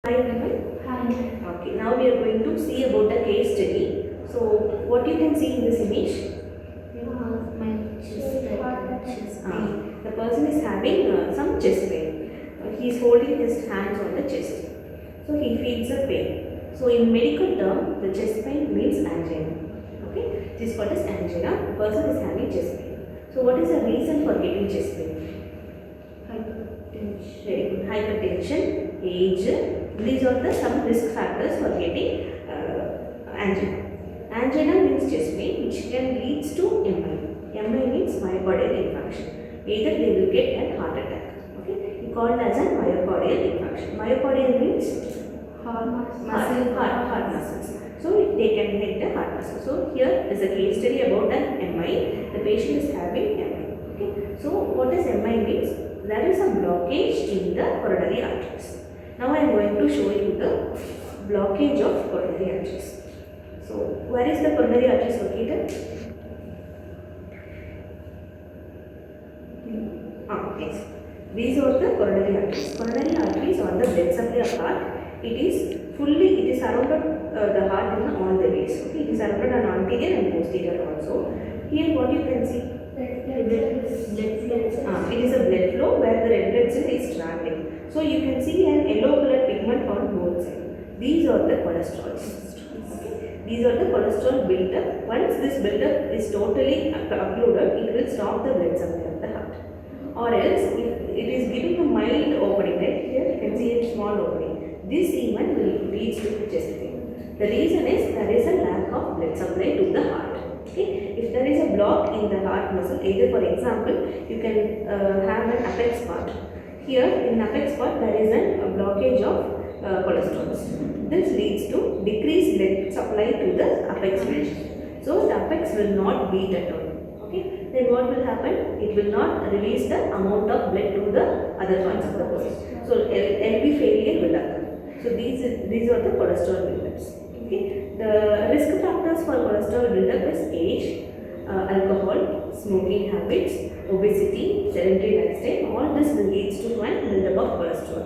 Hi everyone. Hi. Okay, now we are going to see about a case study. So, what you can see in this image? My chest pain. The person is having some chest pain. He is holding his hands on the chest. So, he feels a pain. So, in medical term, the chest pain means angina. Okay, this is called as angina. The person is having chest pain. So, what is the reason for getting chest pain? Hypertension. Very good. Hypertension, age. These are the some risk factors for getting angina. Angina means chest pain, which can leads to MI. MI means myocardial infarction. Either they will get a heart attack. Okay, called as a myocardial infarction. Myocardial means Heart muscles. So they can hit the heart muscle. So here is a case study about an MI. The patient is having MI. Okay. So what does MI means? There is a blockage in the coronary arteries. Now I am going to show you the blockage of coronary arteries. So where is the coronary arteries located? Yes. These are the coronary arteries. Coronary arteries are the blood supply of heart. It is surrounded the heart in all the ways. Okay, it is surrounded on anterior and posterior also. Here, what you can see, blood flow. it is a blood flow where the red blood cell is traveling. So you can see an yellow color pigment on both sides. These are the cholesterols. Okay. These are the cholesterol buildup. Once this buildup is totally uploaded, it will stop the blood supply of the heart. Or else, if it is giving a mild opening, right here you can see a small opening. This even will lead to chest pain. The reason is there is a lack of blood supply to the heart. Okay, if there is a block in the heart muscle, either for example, you can have an apex part. Here in apex part there is a blockage of cholesterols. This leads to decreased blood supply to the apex region. So the apex will not beat at all. Okay, then what will happen? It will not release the amount of blood to the other parts of the body. So LV failure will occur. So these are the cholesterol buildups. Okay, the risk factors for cholesterol buildup is age, alcohol, smoking habits, obesity, sedentary lifestyle. All this will lead to one buildup of cholesterol.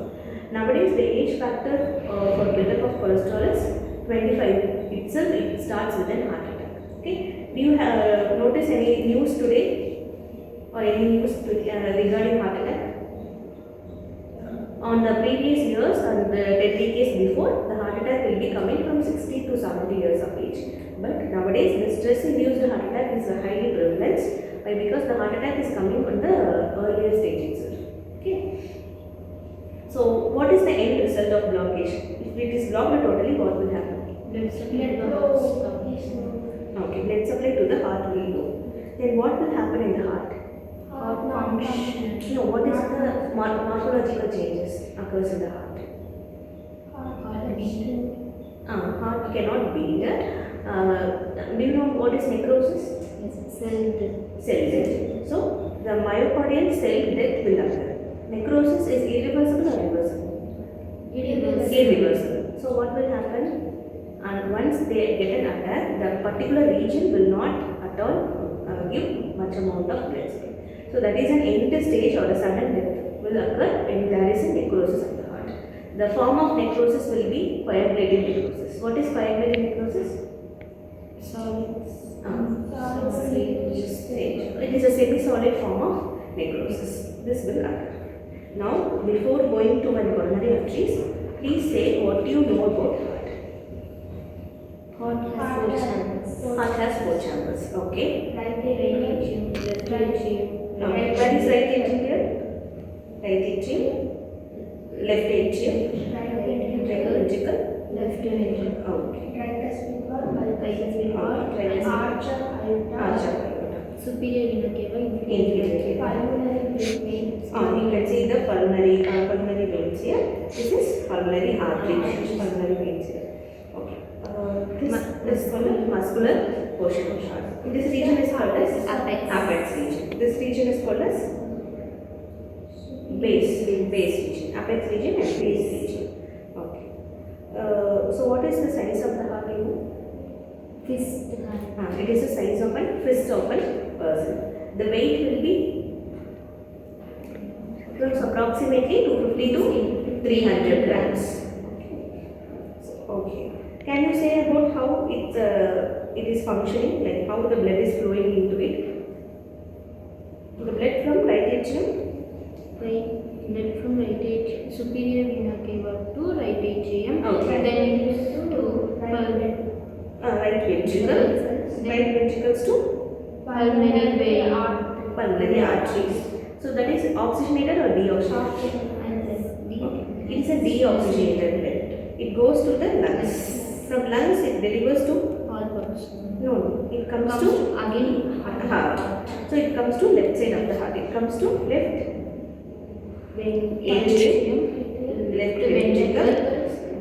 Nowadays, the age factor for buildup of cholesterol is 25 itself. It starts with an heart attack. Okay, do you have notice any news today or any news regarding heart attack? On the previous years and the 10 decades before, the heart attack will be coming from 60 to 70 years of age. But nowadays, the stress-induced heart attack is highly prevalent because the heart attack is coming on the earlier stage itself. Okay. So, what is the end result of blockage? If it is blocked totally, what will happen? Blood supply. Okay, blood supply to the heart will go. Then what will happen in the heart? Heart function. No, what is the morphological changes occurs in the heart? Heart beating. Heart cannot beat. Do you know what is necrosis? Cell death. Cell death. So the myocardial cell death will occur. Necrosis is irreversible or reversible? Irreversible. So what will happen? And once they get an attack, the particular region will not at all give much amount of blood supply. So that is an end stage or a sudden death will occur when there is a necrosis of the heart. The form of necrosis will be coagulative necrosis. What is coagulative necrosis? It is a semi-solid form of necrosis. This will occur. Now, before going to my coronary arteries, please say what you know about heart. Heart has 4 chambers. Heart has 4 chambers. Okay. Right atrium, left atrium. Okay. Where is right atrium here? Right atrium, left atrium, ventricle, Left atrium. okay. Arch. Superior vena cava, Inferior. pulmonary veins. You can see the pulmonary veins here. This is pulmonary artery, pulmonary veins here. Okay. This is called the muscular portion of heart. This region is called as apex region. This region is called as base region. Apex region and base region. Okay. So what is the size of the heart? Fist. It is the size of a fist of a person. The weight will be approximately 250 to 300 grams. Okay. Can you say about how it is functioning, like how the blood is flowing into it? The blood from right atrium? Blood from right atrium, superior vena cava to right atrium. Okay. And then it is to pulmonary. Right ventricle. Right ventricles to Pulmonary vein. pulmonary arteries. So that is oxygenated or deoxygenated? Okay. It is a deoxygenated blood. It goes to the lungs. From lungs it delivers to All parts. no, it comes to again heart. So it comes to left side of the heart. It comes to left atrium, left ventricle,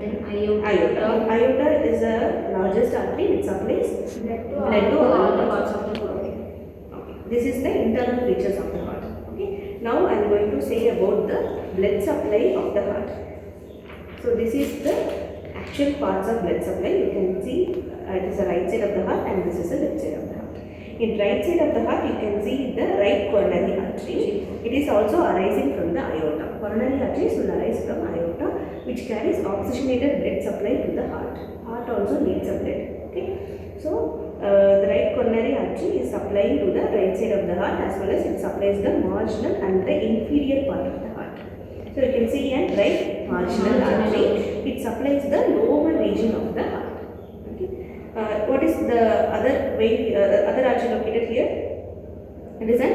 then aorta. Aorta is the largest artery. It supplies blood to all the parts of the body. Okay. This is the internal features of the heart. Okay. Now I am going to say about the blood supply of the heart. So this is the actual parts of blood supply. You can see it is the right side of the heart and this is the left side of the heart. In right side of the heart you can see the right coronary artery. It is also arising from the aorta. Coronary arteries will arise from aorta, which carries oxygenated blood supply to the heart. Heart also needs a blood. Okay. So the right coronary artery is supplying to the right side of the heart, as well as it supplies the marginal and the inferior part of the heart. So you can see a right marginal artery. It supplies the lower region of the heart. Okay. What is the other way? Other artery located here? It is a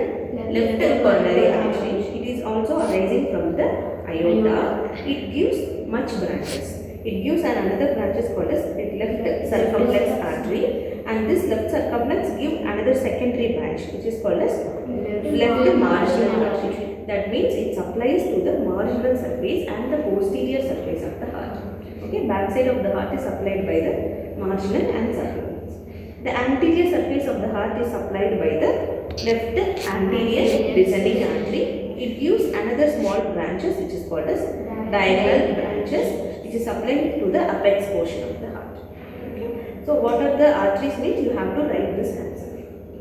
left coronary artery. It is also arising from the aorta. It gives much branches. It gives another branch called as left circumflex artery, and this left circumflex gives another secondary branch which is called as left marginal artery. That means it supplies to the marginal surface and the posterior surface of the heart. Okay, back side of the heart is supplied by the marginal and circumflex. The anterior surface of the heart is supplied by the left anterior descending artery. It gives another small branches which is called as diagonal branches, which is supplied to the apex portion of the heart. Okay. So what are the arteries means? You have to write this answer.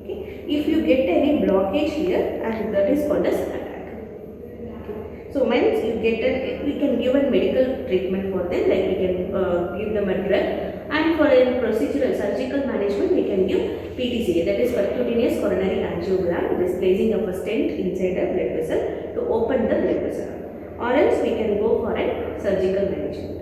Okay. If you get any blockage here, and that is called as attack. Okay. So once you get we can give a medical treatment for them, like we can give them a drug. And for a procedural surgical management, we can give PTCA, that is percutaneous coronary angiogram. This placing of a stent inside a blood vessel to open the blood vessel. Or else we can go for a surgical management.